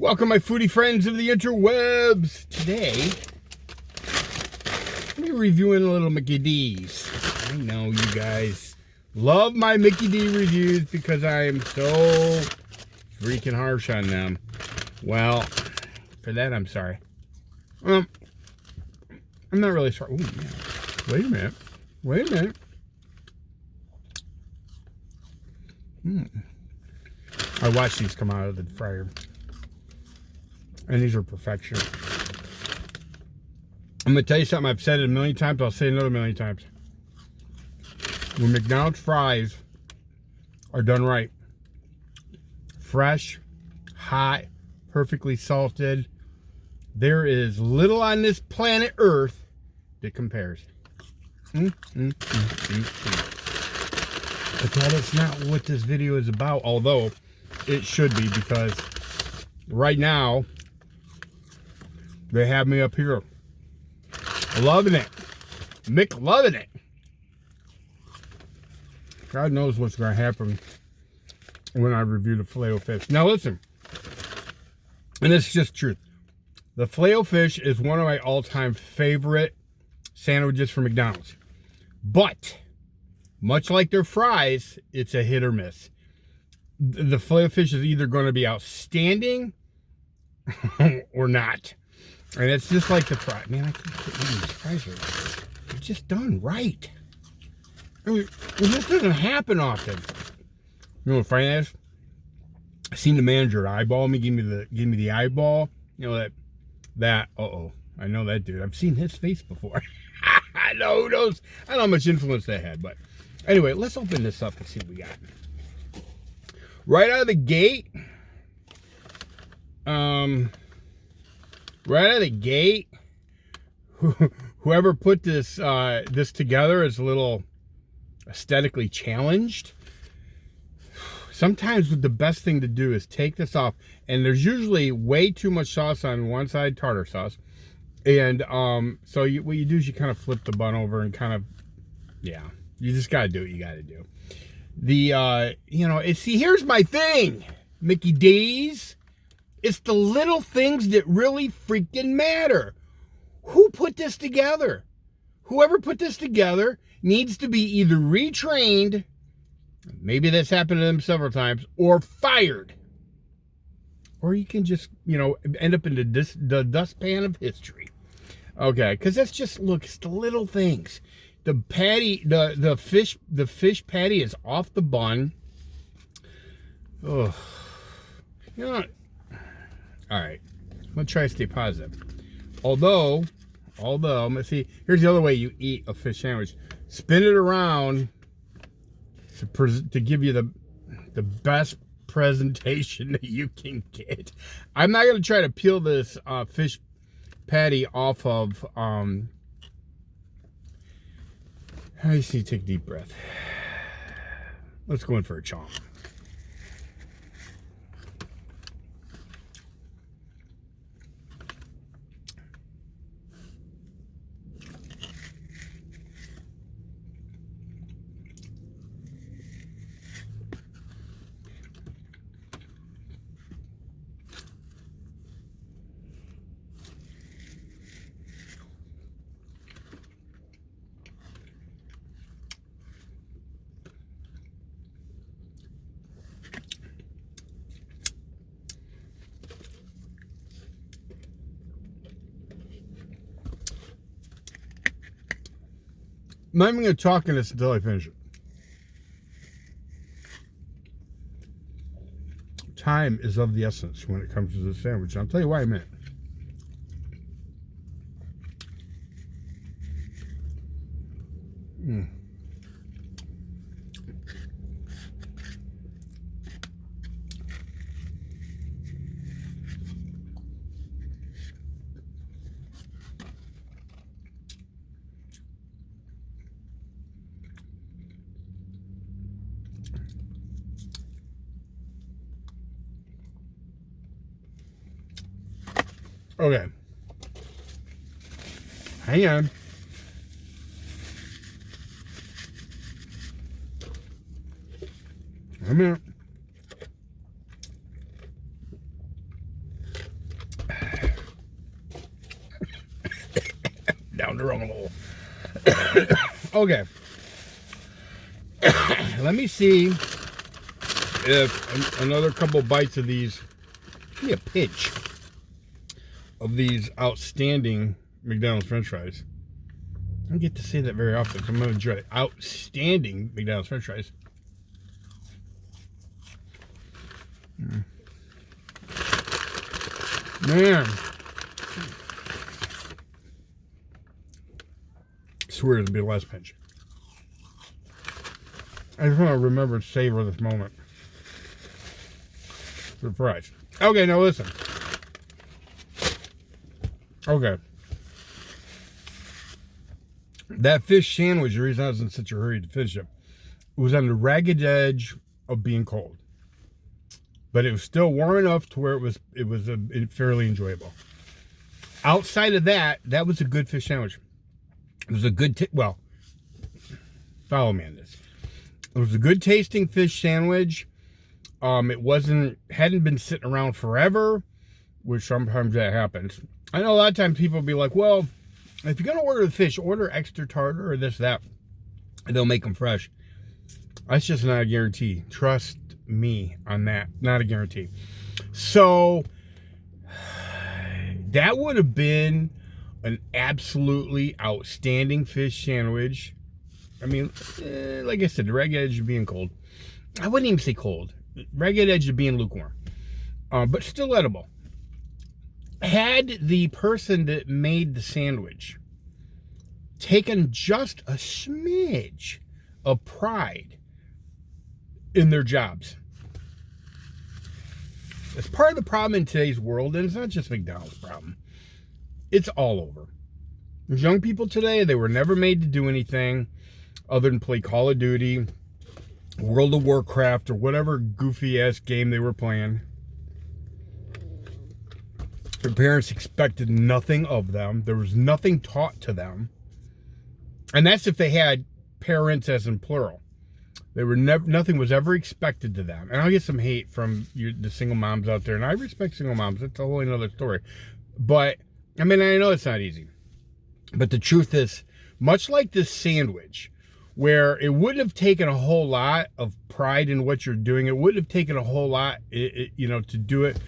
Welcome, my foodie friends of the interwebs. Today, I'm reviewing a little Mickey D's. I know you guys love my Mickey D reviews because I am so freaking harsh on them. Well, for that, I'm sorry. I'm not really sorry. Ooh, man. Wait a minute. Wait a minute. I watched these come out of the fryer. And these are perfection. I'm going to tell you something. I've said it a million times. I'll say it another million times. When McDonald's fries are done right, fresh, hot, perfectly salted, there is little on this planet Earth that compares. But that is not what this video is about, although it should be, because right now they have me up here loving it. Mick loving it. God knows what's going to happen when I review the Filet-O-Fish. Now listen, and this is just truth. The Filet-O-Fish is one of my all-time favorite sandwiches from McDonald's. But, much like their fries, it's a hit or miss. The Filet-O-Fish is either going to be outstanding or not. And it's just like the fry. Man, I keep eating these fries right. They're just done right. I mean, this doesn't happen often. You know what funny is? I seen the manager eyeball me, give me the eyeball. You know that I know that dude. I've seen his face before. I know who knows. I don't know how much influence that had, but anyway, let's open this up and see what we got. Right out of the gate, whoever put this this together is a little aesthetically challenged. Sometimes the best thing to do is take this off, and there's usually way too much sauce on one side, tartar sauce, and so what you do is you kind of flip the bun over and kind of, yeah, you just got to do what you got to do. The see, here's my thing, Mickey D's. It's the little things that really freaking matter. Who put this together? Whoever put this together needs to be either retrained, maybe that's happened to them several times, or fired. Or you can just, end up in the dustpan of history. Okay, because that's just, look, it's the little things. The patty, the fish patty is off the bun. Oh, you know what? All right, I'm gonna try to stay positive. Although, I'm gonna see. Here's the other way you eat a fish sandwich: spin it around to give you the best presentation that you can get. I'm not gonna try to peel this fish patty off of. I just need to take a deep breath. Let's go in for a chomp. I'm not even going to talk in this until I finish it. Time is of the essence when it comes to this sandwich. I'll tell you why in a minute. Okay. Hang on. A minute. down the wrong hole. Okay. Let me see if another couple bites of these, give me a pinch of these outstanding McDonald's French fries. I don't get to say that very often, so I'm going to enjoy it. Outstanding McDonald's French fries. Man. I swear it'll be the last pinch. I just want to remember to savor this moment. The fries. Okay, now listen. Okay. That fish sandwich, the reason I was in such a hurry to finish it, was on the ragged edge of being cold. But it was still warm enough to where it was fairly enjoyable. Outside of that, that was a good fish sandwich. It was a good, well, follow me on this. It was a good tasting fish sandwich. It hadn't been sitting around forever, which sometimes that happens. I know a lot of times people will be like, well, if you're going to order the fish, order extra tartar or this, that, and they'll make them fresh. That's just not a guarantee. Trust me on that. Not a guarantee. So that would have been an absolutely outstanding fish sandwich. I mean, like I said, the ragged edge of being cold. I wouldn't even say cold. Ragged edge of being lukewarm. But still edible. Had the person that made the sandwich taken just a smidge of pride in their jobs. It's part of the problem in today's world, and it's not just McDonald's problem. It's all over. There's young people today, they were never made to do anything other than play Call of Duty, World of Warcraft, or whatever goofy-ass game they were playing. Their parents expected nothing of them. There was nothing taught to them. And that's if they had parents as in plural. They were nothing was ever expected to them. And I'll get some hate from the single moms out there. And I respect single moms. That's a whole other story. But, I mean, I know it's not easy. But the truth is, much like this sandwich, where it wouldn't have taken a whole lot of pride in what you're doing. It wouldn't have taken a whole lot, to do it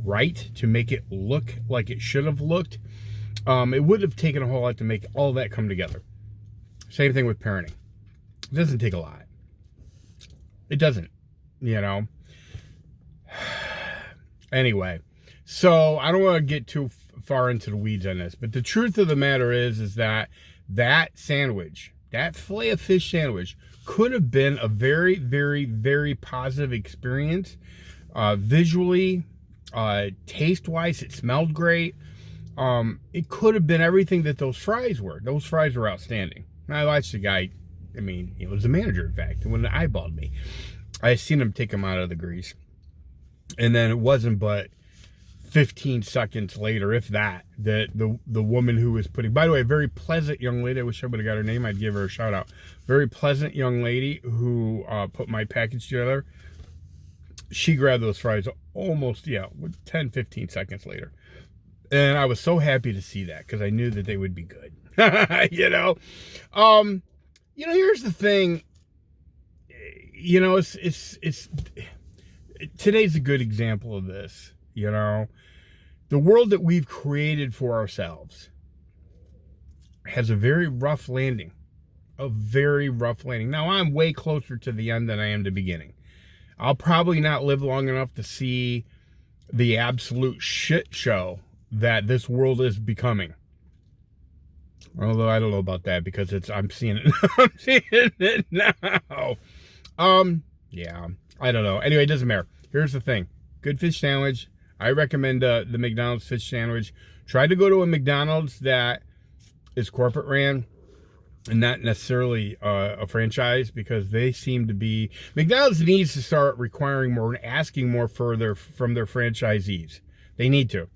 right, to make it look like it should have looked. It would have taken a whole lot to make all that come together. Same thing with parenting. It doesn't take a lot. It doesn't, Anyway, so I don't want to get too far into the weeds on this, but the truth of the matter is that sandwich, that Filet-O-Fish sandwich, could have been a very, very, very positive experience. Visually, taste-wise, it smelled great. It could have been everything that those fries were. Those fries were outstanding. I watched the guy, it was the manager, in fact, when he eyeballed me. I seen him take him out of the grease. And then it wasn't but 15 seconds later, if that, the woman who was putting, by the way, a very pleasant young lady, I wish I would have got her name, I'd give her a shout out. Very pleasant young lady who put my package together. She grabbed those fries almost, 10, 15 seconds later. And I was so happy to see that because I knew that they would be good. Here's the thing. It's today's a good example of this. The world that we've created for ourselves has a very rough landing. A very rough landing. Now, I'm way closer to the end than I am the beginning. I'll probably not live long enough to see the absolute shit show that this world is becoming. Although I don't know about that because I'm seeing it. I'm seeing it now. I don't know. Anyway, it doesn't matter. Here's the thing. Good fish sandwich. I recommend the McDonald's fish sandwich. Try to go to a McDonald's that is corporate ran and not necessarily a franchise, because they seem to be... McDonald's needs to start requiring more and asking more from their franchisees. They need to.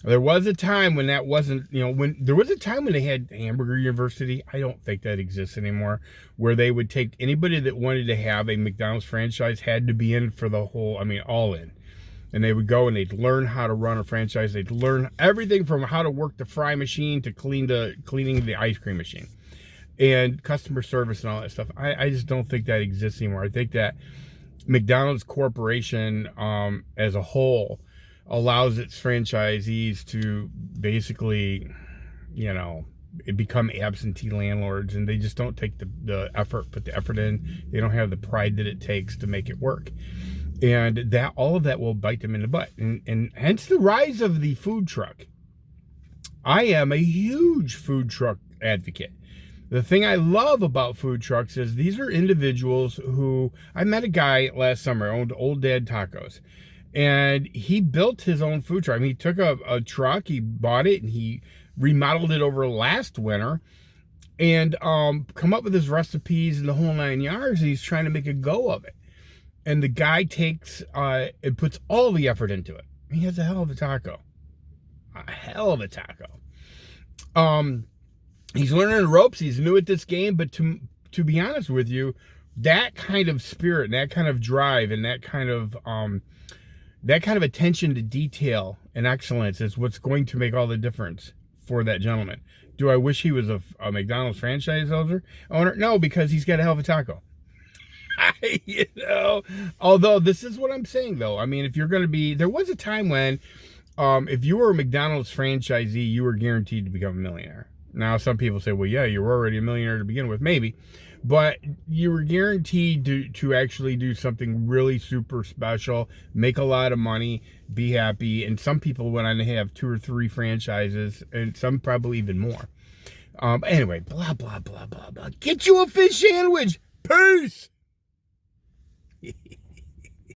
There was a time when that wasn't, there was a time when they had Hamburger University. I don't think that exists anymore, where they would take anybody that wanted to have a McDonald's franchise had to be in for the whole, all in. And they would go and they'd learn how to run a franchise. They'd learn everything from how to work the fry machine to cleaning the ice cream machine and customer service and all that stuff. I just don't think that exists anymore. I think that McDonald's Corporation as a whole allows its franchisees to basically, you know, become absentee landlords, and they just don't take the effort, put the effort in. They don't have the pride that it takes to make it work. And that all of that will bite them in the butt. And hence the rise of the food truck. I am a huge food truck advocate. The thing I love about food trucks is these are individuals who, I met a guy last summer, owned Old Dad Tacos, and he built his own food truck. I mean, he took a truck, he bought it, and he remodeled it over last winter, and come up with his recipes and the whole 9 yards, and he's trying to make a go of it. And the guy takes and puts all the effort into it. He has a hell of a taco. A hell of a taco. He's learning the ropes. He's new at this game, but to be honest with you, that kind of spirit, and that kind of drive, and that kind of attention to detail and excellence is what's going to make all the difference for that gentleman. Do I wish he was a McDonald's franchise owner? No, because he's got a hell of a taco. You know, although this is what I'm saying though. I mean, if you're going to be, there was a time when, if you were a McDonald's franchisee, you were guaranteed to become a millionaire. Now, some people say, well, yeah, you were already a millionaire to begin with, maybe, but you were guaranteed to actually do something really super special, make a lot of money, be happy. And some people went on to have 2 or 3 franchises, and some probably even more. Anyway, blah, blah, blah, blah, blah. Get you a fish sandwich. Peace.